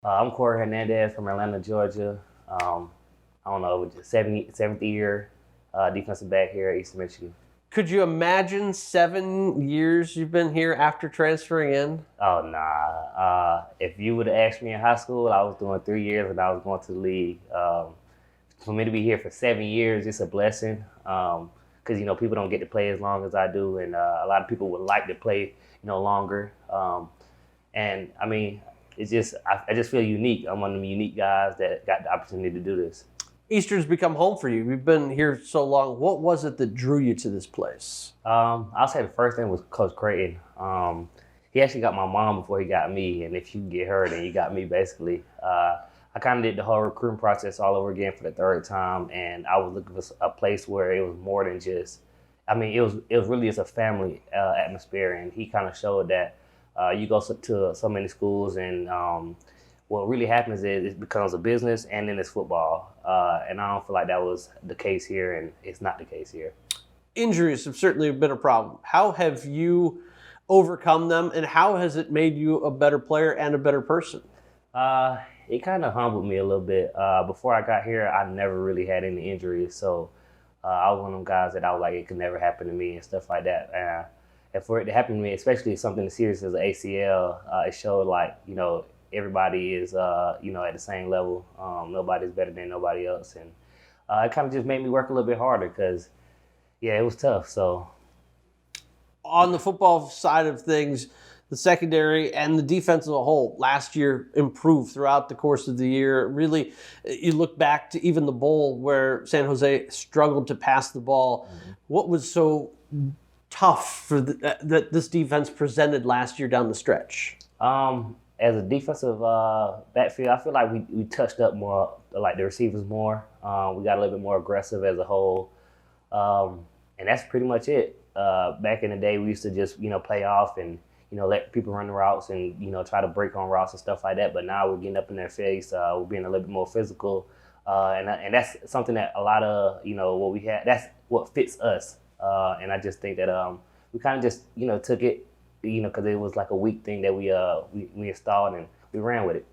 I'm Korey Hernandez from Atlanta, Georgia. I don't know, just seventh year defensive back here at Eastern Michigan. Could you imagine 7 years you've been here after transferring in? Oh, nah. If you would have asked me in high school, I was doing 3 years and I was going to the league. For me to be here for 7 years, it's a blessing. Because, people don't get to play as long as I do. And a lot of people would like to play, longer. And I mean, I just feel unique. I'm one of them unique guys that got the opportunity to do this. Eastern's become home for you. You've been here so long. What was it that drew you to this place? I'll say the first thing was Coach Creighton. He actually got my mom before he got me, and if you get her, then you got me basically. I kind of did the whole recruiting process all over again for the third time, and I was looking for a place where it was more than just. I mean, it was really just a family atmosphere, and he kind of showed that you go to so many schools, and what really happens is it becomes a business, and then it's football. And I don't feel like that was the case here, and it's not the case here. Injuries have certainly been a problem. How have you overcome them, and how has it made you a better player and a better person? It kind of humbled me a little bit. Before I got here, I never really had any injuries, so I was one of them guys that I was like, it could never happen to me and stuff like that. And for it to happen to me, especially something as serious as an ACL, it showed like, everybody is, at the same level. Nobody's better than nobody else. And it kind of just made me work a little bit harder because, it was tough. So, on the football side of things, the secondary and the defense as a whole last year improved throughout the course of the year. Really, you look back to even the bowl where San Jose struggled to pass the ball. Mm-hmm. What was so tough for that this defense presented last year down the stretch? As a defensive backfield, I feel like we touched up more, like the receivers more. We got a little bit more aggressive as a whole. And that's pretty much it. Back in the day, we used to just, play off and, let people run the routes and, try to break on routes and stuff like that. But now we're getting up in their face. We're being a little bit more physical. And that's something that a lot of, what we had, that's what fits us. And I just think that we kind of just, took it, because it was like a weak thing that we installed and we ran with it.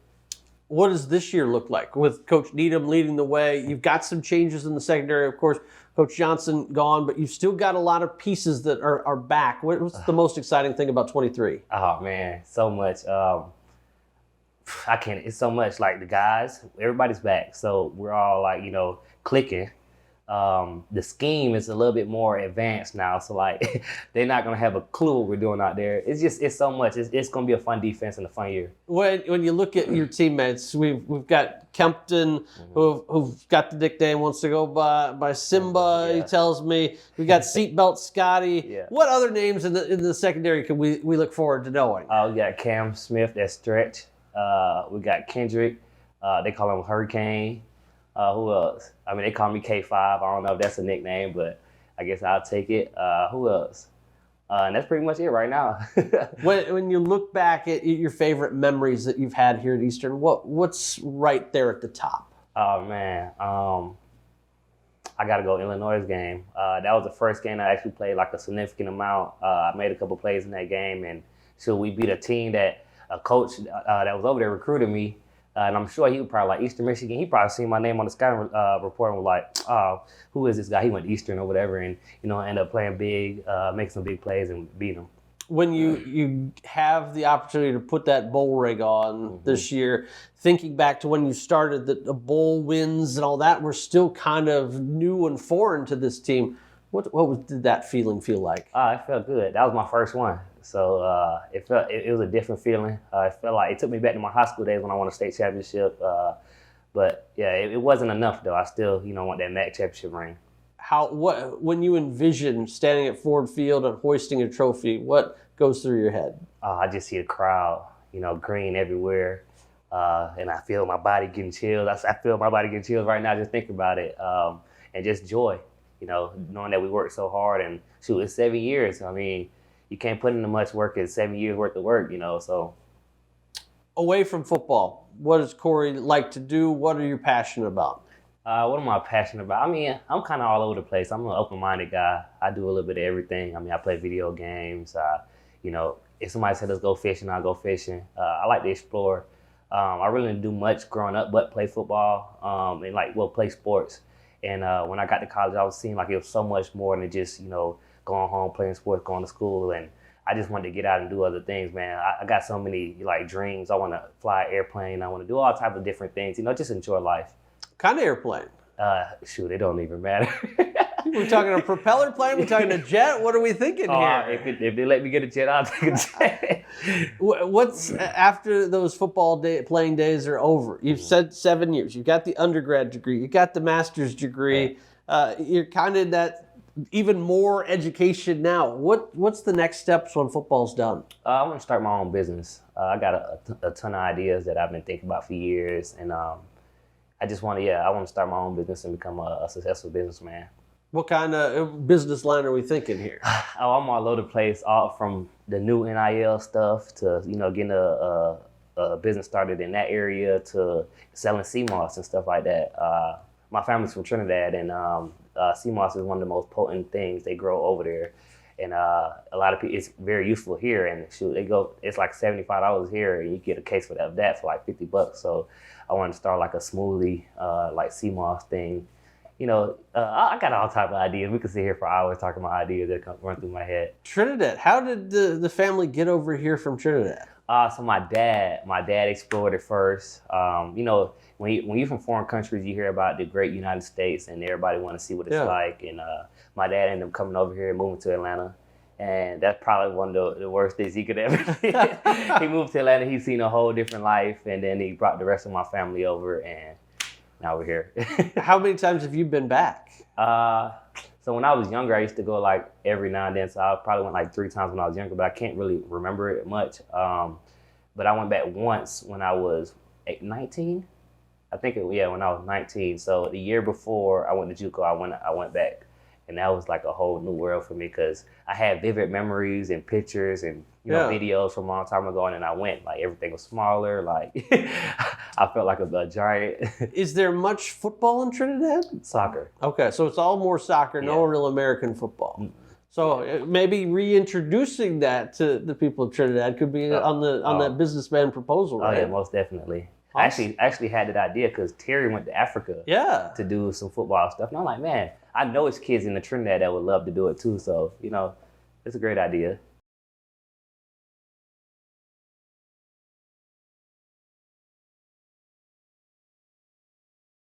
What does this year look like with Coach Needham leading the way? You've got some changes in the secondary, of course. Coach Johnson gone, but you've still got a lot of pieces that are back. What's the most exciting thing about 23? Oh, man, so much. I can't. It's so much. Like the guys, everybody's back. So we're all like, clicking. The scheme is a little bit more advanced now, so like they're not gonna have a clue what we're doing out there. It's so much. It's gonna be a fun defense and a fun year. When you look at your teammates, we've got Kempton, who've got the nickname, wants to go by Simba. Yeah. He tells me we got Seatbelt Scotty. Yeah. What other names in the secondary can we look forward to knowing? We got Cam Smith, that's stretch. We got Kendrick. They call him Hurricane. Who else? I mean, they call me K5. I don't know if that's a nickname, but I guess I'll take it. Who else? And that's pretty much it right now. When you look back at your favorite memories that you've had here at Eastern, what's right there at the top? Oh, man. I got to go Illinois' game. That was the first game I actually played like a significant amount. I made a couple plays in that game, and so we beat a team that a coach that was over there recruited me. And I'm sure he would probably like Eastern Michigan. He probably seen my name on the Sky report and was like, who is this guy? He went to Eastern or whatever, and end up playing big, make some big plays and beat him. When you have the opportunity to put that bowl rig on this year, thinking back to when you started, that the bowl wins and all that were still kind of new and foreign to this team. Did that feeling feel like? It felt good. That was my first one. So it was a different feeling. It felt like it took me back to my high school days when I won a state championship. But yeah, it wasn't enough though. I still, want that MAC championship ring. When you envision standing at Ford Field and hoisting a trophy, what goes through your head? I just see the crowd, green everywhere. And I feel my body getting chills. I feel my body getting chills right now just thinking about it. And just joy, knowing that we worked so hard and shoot, it's 7 years. I mean, you can't put in as much work as 7 years worth of work, so. Away from football, what does Korey like to do? What are you passionate about? What am I passionate about? I mean, I'm kind of all over the place. I'm an open-minded guy. I do a little bit of everything. I mean, I play video games. If somebody said let's go fishing, I'll go fishing. I like to explore. I really didn't do much growing up but play football and play sports. And when I got to college, I was seeing like it was so much more than just, going home, playing sports, going to school. And I just wanted to get out and do other things, man. I got so many like dreams. I want to fly an airplane. I want to do all types of different things, just enjoy life. Kind of airplane? Shoot, it don't even matter. We're talking a propeller plane? We're talking a jet? What are we thinking here? If they let me get a jet, I'll take a jet. What's after those football playing days are over? You've said 7 years. You've got the undergrad degree. You got the master's degree. You're kind of in that even more education now. What's the next steps when football's done? I want to start my own business. I got a ton of ideas that I've been thinking about for years, and I just want to I want to start my own business and become a successful businessman. What kind of business line are we thinking here? I'm all over the place, all from the new NIL stuff to getting a business started in that area to selling CMOS and stuff like that. My family's from Trinidad, and CMOS is one of the most potent things they grow over there, and a lot of people, it's very useful here. And shoot, it's like $75 here, and you get a case of that for like $50. So I wanted to start like a smoothie, like CMOS thing. I got all type of ideas. We could sit here for hours talking about ideas that run through my head. Trinidad. How did the family get over here from Trinidad? So my dad explored it first. When you're from foreign countries, you hear about the great United States, and everybody want to see what it's like. And my dad ended up coming over here and moving to Atlanta. And that's probably one of the worst things he could ever do. He moved to Atlanta. He's seen a whole different life, and then he brought the rest of my family over, and now we're here. How many times have you been back? So when I was younger, I used to go like every now and then. So I probably went like 3 times when I was younger, but I can't really remember it much. But I went back once when I was 19. I think when I was 19. So the year before I went to JUCO, I went back. And that was like a whole new world for me because I had vivid memories and pictures and videos from a long time ago. And then I went, like everything was smaller. Like I felt like a giant. Is there much football in Trinidad? Soccer. Okay, so it's all more soccer, no real American football. So maybe reintroducing that to the people of Trinidad could be on that businessman proposal, right? Oh yeah, most definitely. Awesome. I actually had that idea because Terry went to Africa to do some football stuff. And I'm like, man, I know it's kids in the Trinidad that would love to do it too. So, it's a great idea.